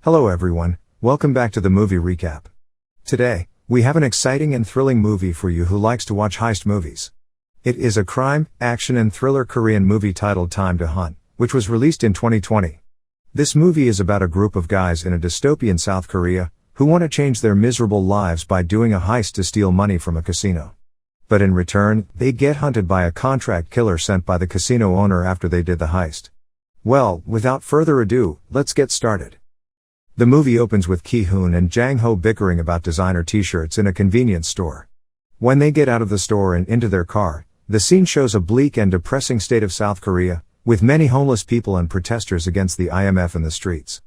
Hello everyone, welcome back to the movie recap. Today, we have an exciting and thrilling movie for you who likes to watch heist movies. It is a crime, action and thriller Korean movie titled Time to Hunt, which was released in 2020. This movie is about a group of guys in a dystopian South Korea, who want to change their miserable lives by doing a heist to steal money from a casino. But in return, they get hunted by a contract killer sent by the casino owner after they did the heist. Well, without further ado, let's get started. The movie opens with Ki-hoon and Jang-ho bickering about designer t-shirts in a convenience store. When they get out of the store and into their car, the scene shows a bleak and depressing state of South Korea, with many homeless people and protesters against the IMF in the streets.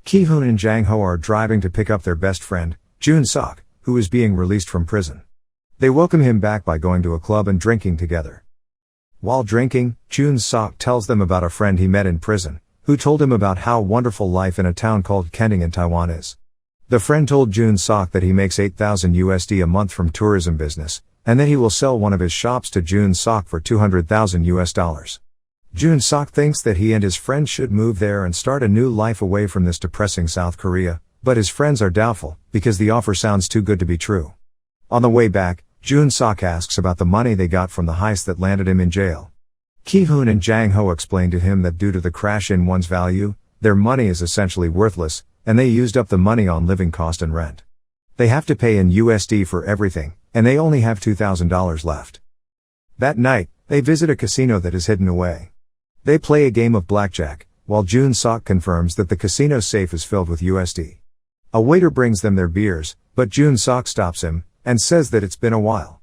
Ki-hoon and Jang-ho are driving to pick up their best friend, Jun-sok, who is being released from prison. They welcome him back by going to a club and drinking together. While drinking, Jun-sok tells them about a friend he met in prison, who told him about how wonderful life in a town called Kending in Taiwan is. The friend told Jun-sok that he makes $8,000 a month from tourism business, and that he will sell one of his shops to Jun-sok for $200,000. Jun-sok thinks that he and his friend should move there and start a new life away from this depressing South Korea, but his friends are doubtful, because the offer sounds too good to be true. On the way back, Jun-sok asks about the money they got from the heist that landed him in jail. Ki-hoon and Jang-ho explain to him that due to the crash in one's value, their money is essentially worthless, and they used up the money on living cost and rent. They have to pay in USD for everything, and they only have $2,000 left. That night, they visit a casino that is hidden away. They play a game of blackjack, while Jun-sok confirms that the casino safe is filled with USD. A waiter brings them their beers, but Jun-sok stops him, and says that it's been a while.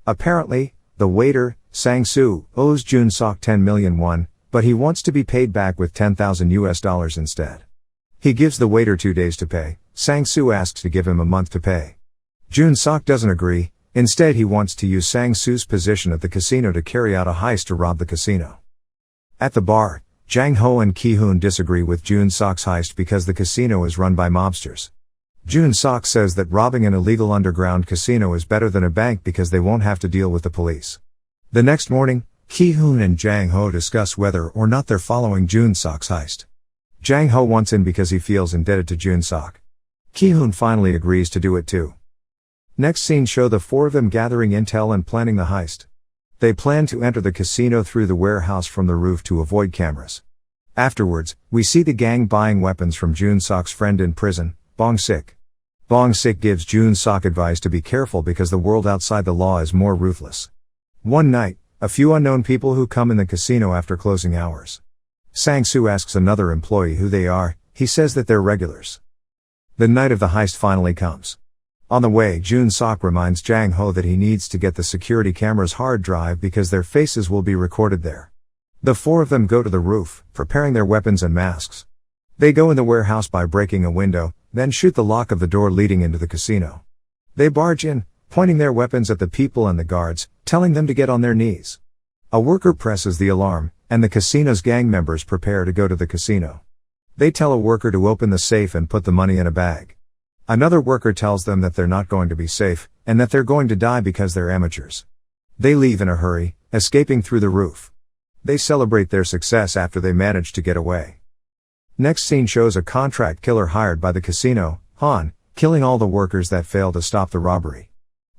Apparently, the waiter, Sang-soo, owes Jun-sok 10 million won, but he wants to be paid back with $10,000 instead. He gives the waiter 2 days to pay. Sang-soo asks to give him a month to pay. Jun-sok doesn't agree. Instead he wants to use Sang-soo's position at the casino to carry out a heist to rob the casino. At the bar, Jang-ho and Ki-hoon disagree with Jun-sok's heist because the casino is run by mobsters. Jun-sok says that robbing an illegal underground casino is better than a bank because they won't have to deal with the police. The next morning, Ki-hoon and Jang-ho discuss whether or not they're following Jun-sok's heist. Jang-ho wants in because he feels indebted to Jun-sok. Ki-hoon finally agrees to do it too. Next scene show the four of them gathering intel and planning the heist. They plan to enter the casino through the warehouse from the roof to avoid cameras. Afterwards, we see the gang buying weapons from Jun-sok's friend in prison, Bong-sik. Bong-sik gives Jun-sok advice to be careful because the world outside the law is more ruthless. One night, a few unknown people who come in the casino after closing hours. Sang-soo asks another employee who they are. He says that they're regulars. The night of the heist finally comes. On the way, Jun-sok reminds Jang-ho that he needs to get the security camera's hard drive because their faces will be recorded there. The four of them go to the roof, preparing their weapons and masks. They go in the warehouse by breaking a window, then shoot the lock of the door leading into the casino. They barge in, pointing their weapons at the people and the guards, telling them to get on their knees. A worker presses the alarm, and the casino's gang members prepare to go to the casino. They tell a worker to open the safe and put the money in a bag. Another worker tells them that they're not going to be safe, and that they're going to die because they're amateurs. They leave in a hurry, escaping through the roof. They celebrate their success after they manage to get away. Next scene shows a contract killer hired by the casino, Han, killing all the workers that fail to stop the robbery.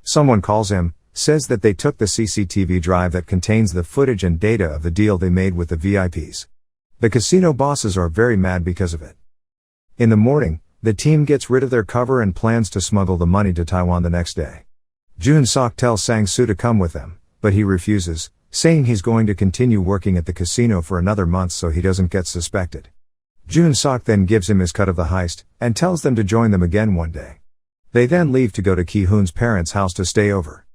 Someone calls him, says that they took the CCTV drive that contains the footage and data of the deal they made with the VIPs. The casino bosses are very mad because of it. In the morning, the team gets rid of their cover and plans to smuggle the money to Taiwan the next day. Jun-sok tells Sang-soo to come with them, but he refuses, saying he's going to continue working at the casino for another month so he doesn't get suspected. Jun-sok then gives him his cut of the heist, and tells them to join them again one day. They then leave to go to Ki-hoon's parents' house to stay over.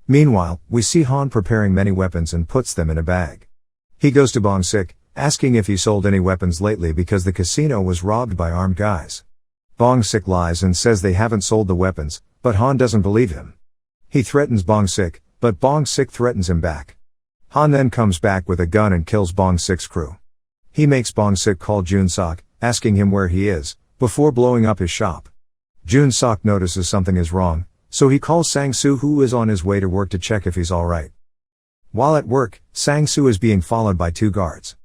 Meanwhile, we see Han preparing many weapons and puts them in a bag. He goes to Bong-sik, asking if he sold any weapons lately because the casino was robbed by armed guys. Bong-sik lies and says they haven't sold the weapons, but Han doesn't believe him. He threatens Bong-sik, but Bong-sik threatens him back. Han then comes back with a gun and kills Bong-sik's crew. He makes Bong-sik call Jun-sok, asking him where he is, before blowing up his shop. Jun-sok notices something is wrong, so he calls Sang-soo who is on his way to work to check if he's alright. While at work, Sang-soo is being followed by two guards.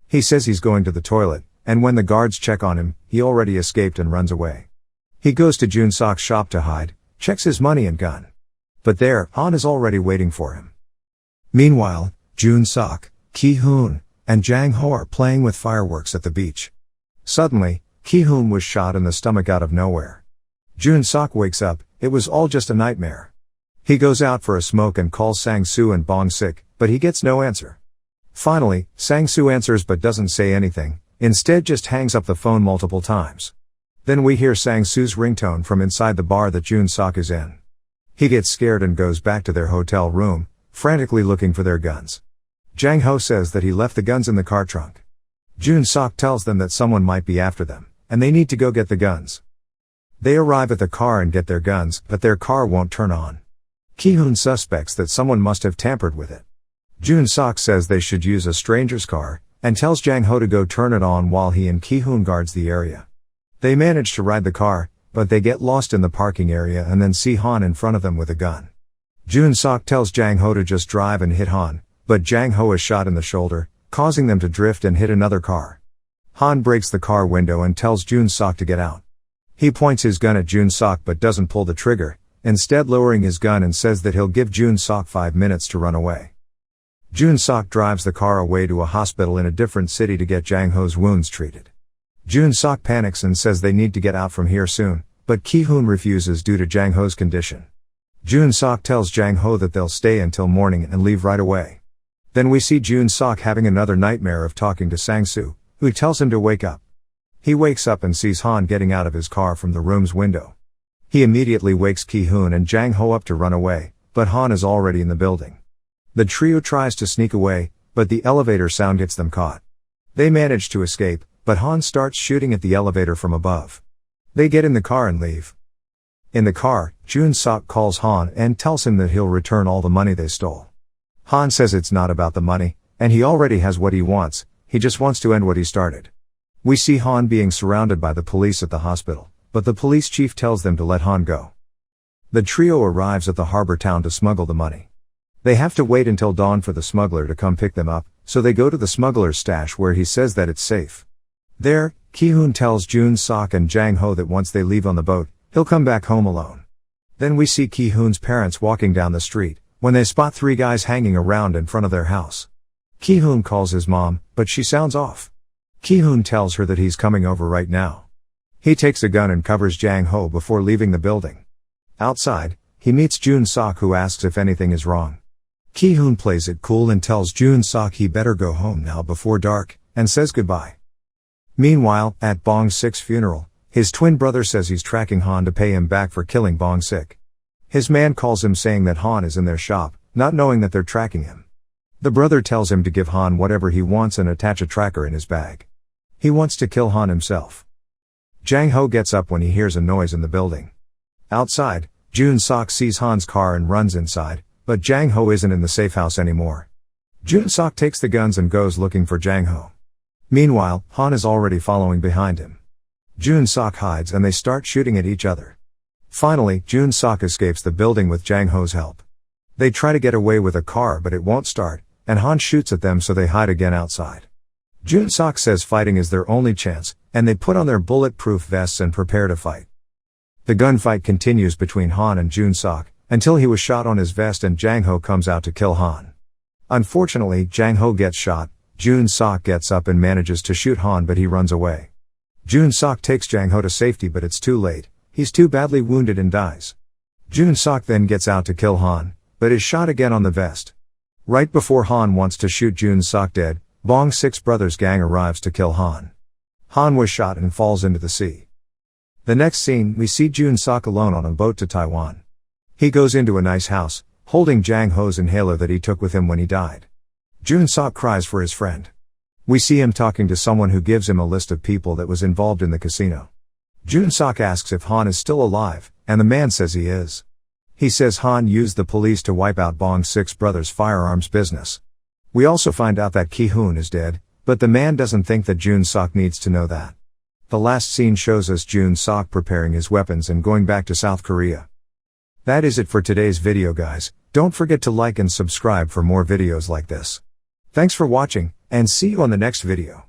He says he's going to the toilet, and when the guards check on him, he already escaped and runs away. He goes to Jun Sok's shop to hide, checks his money and gun. But there, Han is already waiting for him. Meanwhile, Jun Sok, Ki-hoon, and Jang Ho are playing with fireworks at the beach. Suddenly, Ki-hoon was shot in the stomach out of nowhere. Jun Sok wakes up, it was all just a nightmare. He goes out for a smoke and calls Sang-soo and Bong-sik, but he gets no answer. Finally, Sang-soo answers but doesn't say anything, instead just hangs up the phone multiple times. Then we hear Sang-soo's ringtone from inside the bar that Jun Sok is in. He gets scared and goes back to their hotel room, frantically looking for their guns. Jang Ho says that he left the guns in the car trunk. Jun Sok tells them that someone might be after them, and they need to go get the guns. They arrive at the car and get their guns, but their car won't turn on. Ki-hoon suspects that someone must have tampered with it. Jun Sok says they should use a stranger's car, and tells Jang Ho to go turn it on while he and Ki-hoon guards the area. They manage to ride the car, but they get lost in the parking area and then see Han in front of them with a gun. Jun Sok tells Jang Ho to just drive and hit Han, but Jang Ho is shot in the shoulder, causing them to drift and hit another car. Han breaks the car window and tells Jun Sok to get out. He points his gun at Jun Sok but doesn't pull the trigger, instead lowering his gun and says that he'll give Jun Sok 5 minutes to run away. Jun Sok drives the car away to a hospital in a different city to get Jang Ho's wounds treated. Jun Sok panics and says they need to get out from here soon, but Ki-hoon refuses due to Jang Ho's condition. Jun Sok tells Jang Ho that they'll stay until morning and leave right away. Then we see Jun Sok having another nightmare of talking to Sang-soo, who tells him to wake up. He wakes up and sees Han getting out of his car from the room's window. He immediately wakes Ki-hoon and Jang Ho up to run away, but Han is already in the building. The trio tries to sneak away, but the elevator sound gets them caught. They manage to escape, but Han starts shooting at the elevator from above. They get in the car and leave. In the car, Jun Sok calls Han and tells him that he'll return all the money they stole. Han says it's not about the money, and he already has what he wants, he just wants to end what he started. We see Han being surrounded by the police at the hospital, but the police chief tells them to let Han go. The trio arrives at the harbor town to smuggle the money. They have to wait until dawn for the smuggler to come pick them up, so they go to the smuggler's stash where he says that it's safe. There, Ki-hoon tells Jun Sok and Jang Ho that once they leave on the boat, he'll come back home alone. Then we see Ki-hoon's parents walking down the street, when they spot 3 guys hanging around in front of their house. Ki-hoon calls his mom, but she sounds off. Ki-hoon tells her that he's coming over right now. He takes a gun and covers Jang Ho before leaving the building. Outside, he meets Jun Sok who asks if anything is wrong. Ki-hoon plays it cool and tells Jun Sok he better go home now before dark, and says goodbye. Meanwhile, at Bong-sik's funeral, his twin brother says he's tracking Han to pay him back for killing Bong-sik. His man calls him saying that Han is in their shop, not knowing that they're tracking him. The brother tells him to give Han whatever he wants and attach a tracker in his bag. He wants to kill Han himself. Jang Ho gets up when he hears a noise in the building. Outside, Jun Sok sees Han's car and runs inside, but Jang Ho isn't in the safe house anymore. Jun Sok takes the guns and goes looking for Jang Ho. Meanwhile, Han is already following behind him. Jun Sok hides and they start shooting at each other. Finally, Jun Sok escapes the building with Jang Ho's help. They try to get away with a car but it won't start, and Han shoots at them so they hide again outside. Jun Sok says fighting is their only chance, and they put on their bulletproof vests and prepare to fight. The gunfight continues between Han and Jun Sok, until he was shot on his vest and Jang Ho comes out to kill Han. Unfortunately, Jang Ho gets shot, Jun Sok gets up and manages to shoot Han but he runs away. Jun Sok takes Jang Ho to safety but it's too late, he's too badly wounded and dies. Jun Sok then gets out to kill Han, but is shot again on the vest. Right before Han wants to shoot Jun Sok dead, Bong-sik's brothers gang arrives to kill Han. Han was shot and falls into the sea. The next scene, we see Jun Sok alone on a boat to Taiwan. He goes into a nice house, holding Jang Ho's inhaler that he took with him when he died. Jun Sok cries for his friend. We see him talking to someone who gives him a list of people that was involved in the casino. Jun Sok asks if Han is still alive, and the man says he is. He says Han used the police to wipe out Bong-sik's brother's firearms business. We also find out that Ki-hoon is dead, but the man doesn't think that Jun Sok needs to know that. The last scene shows us Jun Sok preparing his weapons and going back to South Korea. That is it for today's video guys, don't forget to like and subscribe for more videos like this. Thanks for watching, and see you on the next video.